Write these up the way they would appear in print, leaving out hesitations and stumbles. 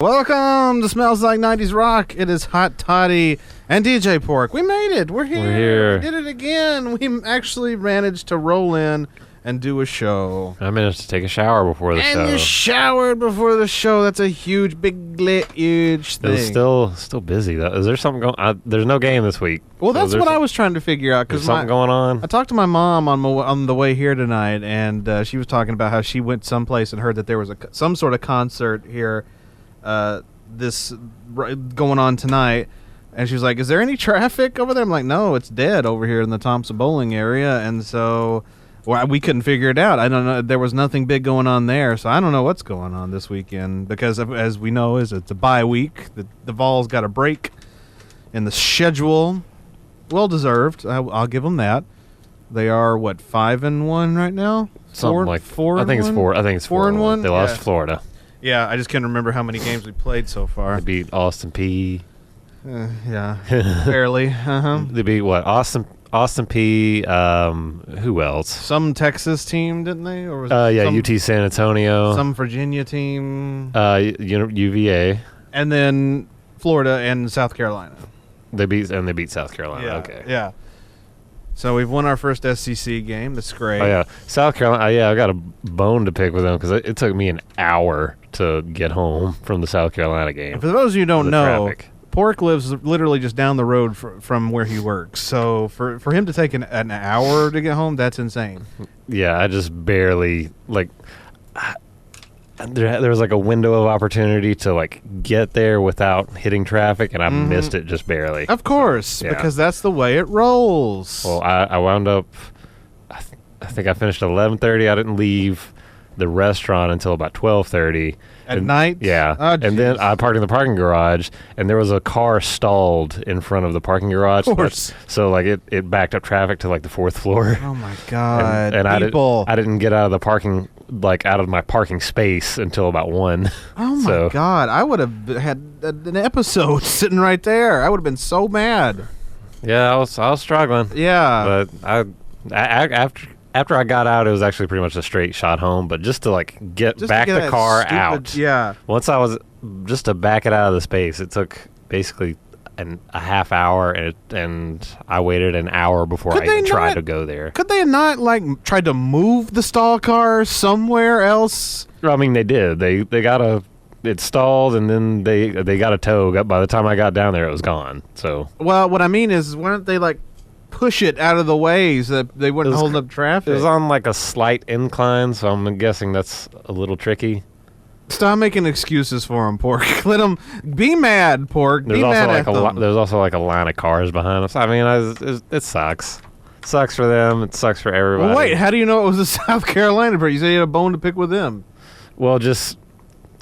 Welcome to Smells Like 90's Rock. It is Hot Toddy and DJ P.O.R.C. We made it. We're here. We did it again. We actually managed to roll in and do a show. I managed to take a shower before the show. And you showered before the show. That's a huge, huge thing. It was still busy, though. Is there something going on? There's no game this week. Well, that's what I was trying to figure out. There's something going on? I talked to my mom on the way here tonight, and she was talking about how she went someplace and heard that there was some sort of concert here this going on tonight, and she was like, is there any traffic over there? I'm like, no, it's dead over here in the Thompson Bowling area. And so we couldn't figure it out. I don't know, there was nothing big going on there, so I don't know what's going on this weekend, because as we know, it's a bye week. The Vols got a break in the schedule, well deserved. I'll give them that. They are 5-1 right now. Something like 4. I think it's 4. I think it's 4-1. They lost to Florida. Yeah, I just can't remember how many games we played so far. They beat Austin P. Yeah, barely. They beat what? Austin P. Who else? Some Texas team, didn't they? Or was UT San Antonio. Some Virginia team. UVA. And then Florida and South Carolina. They beat South Carolina. Yeah, okay. Yeah. So we've won our first SEC game. That's great. Oh, yeah. South Carolina, I got a bone to pick with them because it took me an hour to get home from the South Carolina game. And for those of you who don't know, traffic. P.O.R.C. lives literally just down the road from where he works. So for him to take an hour to get home, that's insane. Yeah, I just barely, there was a window of opportunity to get there without hitting traffic, and I missed it just barely. Of course, because that's the way it rolls. Well, I wound up, I think I finished at 11:30. I didn't leave the restaurant until about 12:30. At night? Yeah. Oh, and then I parked in the parking garage, and there was a car stalled in front of the parking garage. Of course. So it backed up traffic to the fourth floor. Oh my God. And I didn't get out of the parking, out of my parking space until about 1. Oh my God. I would have had an episode sitting right there. I would have been so mad. Yeah, I was struggling. Yeah. But after I got out, it was actually pretty much a straight shot home. But just to back the car out. Yeah. Once I was just to back it out of the space, it took basically a half hour, and I waited an hour before I even tried to go there. Could they not tried to move the stall car somewhere else? I mean, they did. They got it stalled, and then they got a tow. By the time I got down there, it was gone. So. Well, what I mean is, why don't they push it out of the way so that they wouldn't hold up traffic? It was on a slight incline, so I'm guessing that's a little tricky. Stop making excuses for him, P.O.R.C. Let him be mad, P.O.R.C. Be mad at them. There's also a line of cars behind us. I mean, it sucks. It sucks for them. It sucks for everybody. Well, wait, how do you know it was a South Carolina bird? You said you had a bone to pick with them. Well,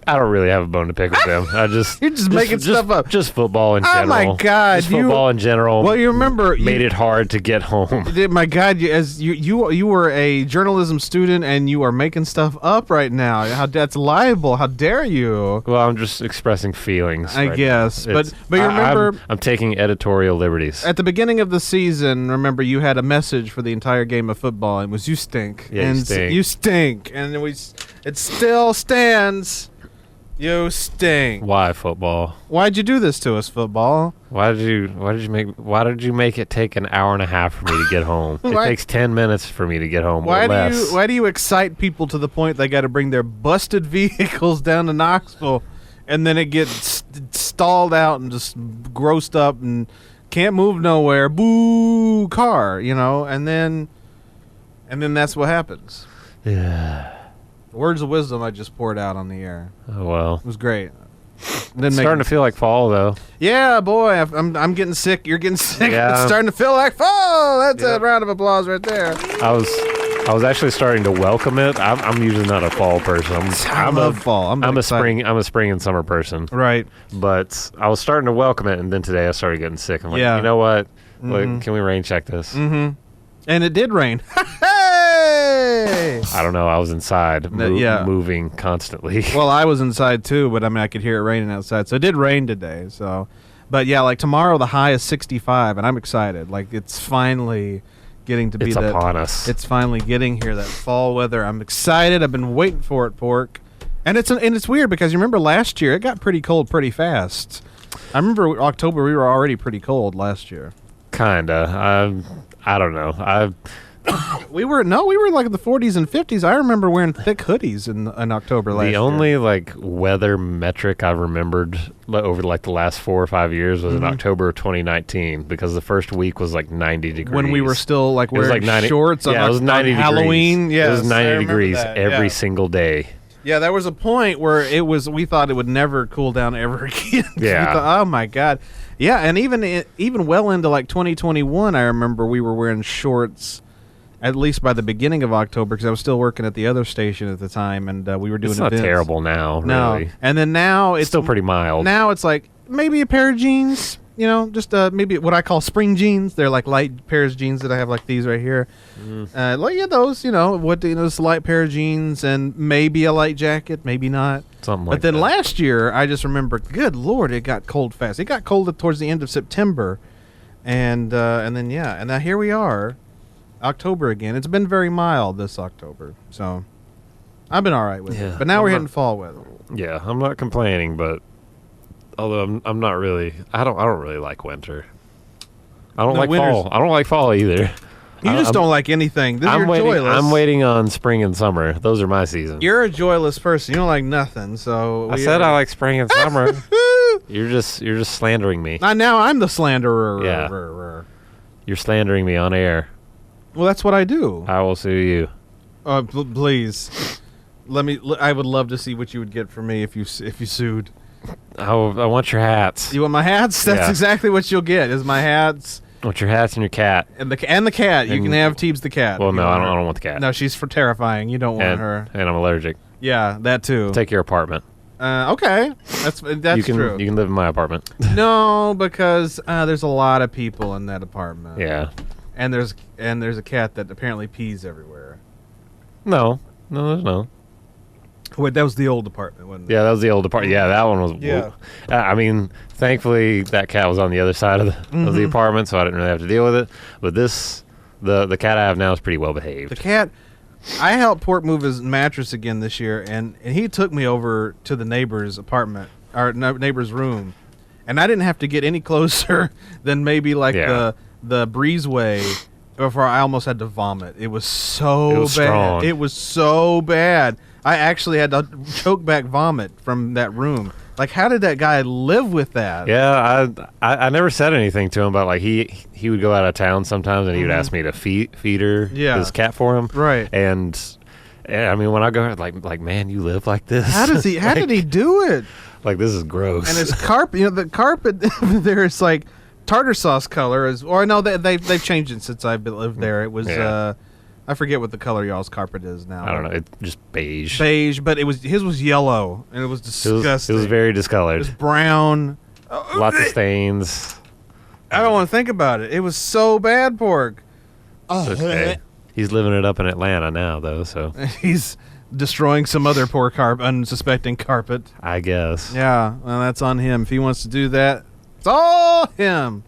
I don't really have a bone to pick with them. You're just making stuff up. Just football in general. Oh my God! Just football in general. Well, you remember made it hard to get home. My God! You were a journalism student, and you are making stuff up right now. That's libel. How dare you? Well, I'm just expressing feelings. I guess, but you remember, I'm taking editorial liberties. At the beginning of the season, remember, you had a message for the entire game of football, and it was "You stink." Yeah, you stink, and it still stands. You stink. Why football? Why'd you do this to us, football? Why did you make it take an hour and a half for me to get home? It takes 10 minutes for me to get home. Why do you excite people to the point they got to bring their busted vehicles down to Knoxville, and then it gets stalled out and just grossed up and can't move nowhere? Boo, car, and then that's what happens. Yeah. Words of wisdom I just poured out on the air. Oh, well. It was great. It's starting to feel like fall, though. Yeah, boy. I'm getting sick. You're getting sick. Yeah. It's starting to feel like fall. That's a round of applause right there. I was actually starting to welcome it. I'm usually not a fall person. I love fall. I'm a spring and summer person. Right. But I was starting to welcome it, and then today I started getting sick. I'm like, you know what? Can we rain check this? Mm-hmm. And it did rain. I don't know. I was inside moving constantly. Well, I was inside too, but I could hear it raining outside. So it did rain today. So, but yeah, tomorrow the high is 65, and I'm excited. It's finally getting to be upon us. It's finally getting here, that fall weather. I'm excited. I've been waiting for it, P.O.R.C. And it's weird because you remember last year it got pretty cold pretty fast. I remember October we were already pretty cold last year. Kinda. I don't know. We were like in the 40s and 50s. I remember wearing thick hoodies in October last year. The only like weather metric I remembered over like the last 4 or 5 years was in October of 2019 because the first week was like 90 degrees. When we were still like wearing like 90, shorts yeah, it was 90 on Halloween. Degrees. Yes, it was 90 degrees that, every single day. Yeah, there was a point where we thought it would never cool down ever again. Yeah. We thought, oh my God. Yeah, and even well into like 2021, I remember we were wearing shorts. At least by the beginning of October, because I was still working at the other station at the time, and we were doing It's not events. terrible now, No, really. and then now it's still pretty mild. Now it's like maybe a pair of jeans, just maybe what I call spring jeans. They're like light pairs of jeans that I have like these right here. Those, this light pair of jeans and maybe a light jacket, maybe not. Something like that. But then last year, I just remember, good Lord, it got cold fast. It got cold towards the end of September, and then and now here we are. October again. It's been very mild this October, so I've been all right with it. But now we're hitting fall weather. Yeah, I'm not complaining, but although I'm not really, I don't really like winter. I don't like fall. I don't like fall either. You just don't like anything. You're joyless. I'm waiting on spring and summer. Those are my seasons. You're a joyless person. You don't like nothing. So I said I like spring and summer. You're just slandering me. Now I'm the slanderer. Yeah. You're slandering me on air. Well, that's what I do. I will sue you. Please, I would love to see what you would get from me if you sued. I want your hats. You want my hats? That's exactly what you'll get. Is my hats. I want your hats and your cat. And the cat. You can have Teebs the cat. Well, no, I don't want the cat. No, she's for terrifying. You don't want her. And I'm allergic. Yeah, that too. Take your apartment. Okay, that's true. You can live in my apartment. No, because there's a lot of people in that apartment. Yeah. And there's a cat that apparently pees everywhere. No, there's no. Wait, that was the old apartment, wasn't it? Yeah, that was the old apartment. Yeah, that one was. Yeah. I mean, thankfully that cat was on the other side of the apartment, so I didn't really have to deal with it. But the cat I have now is pretty well behaved. The cat, I helped Port move his mattress again this year, and he took me over to the neighbor's apartment, or neighbor's room, and I didn't have to get any closer than maybe like the breezeway before I almost had to vomit. It was so bad. Strong. It was so bad. I actually had to choke back vomit from that room. Like, how did that guy live with that? Yeah, I never said anything to him, but like he would go out of town sometimes, and he would ask me to feed his cat for him. Right. And I mean, when I go like man, you live like this. How does he? How did he do it? Like, this is gross. And his carpet, the carpet there is like tartar sauce color. They've changed it since I've lived there. It was I forget what the color y'all's carpet is now. I don't know. It's just beige. Beige, but his was yellow, and it was disgusting. It was very discolored. It was brown. Lots of stains. I don't want to think about it. It was so bad, Pork. Okay. He's living it up in Atlanta now, though, so. He's destroying some other poor unsuspecting carpet. I guess. Yeah, well, that's on him. If he wants to do that, it's all him.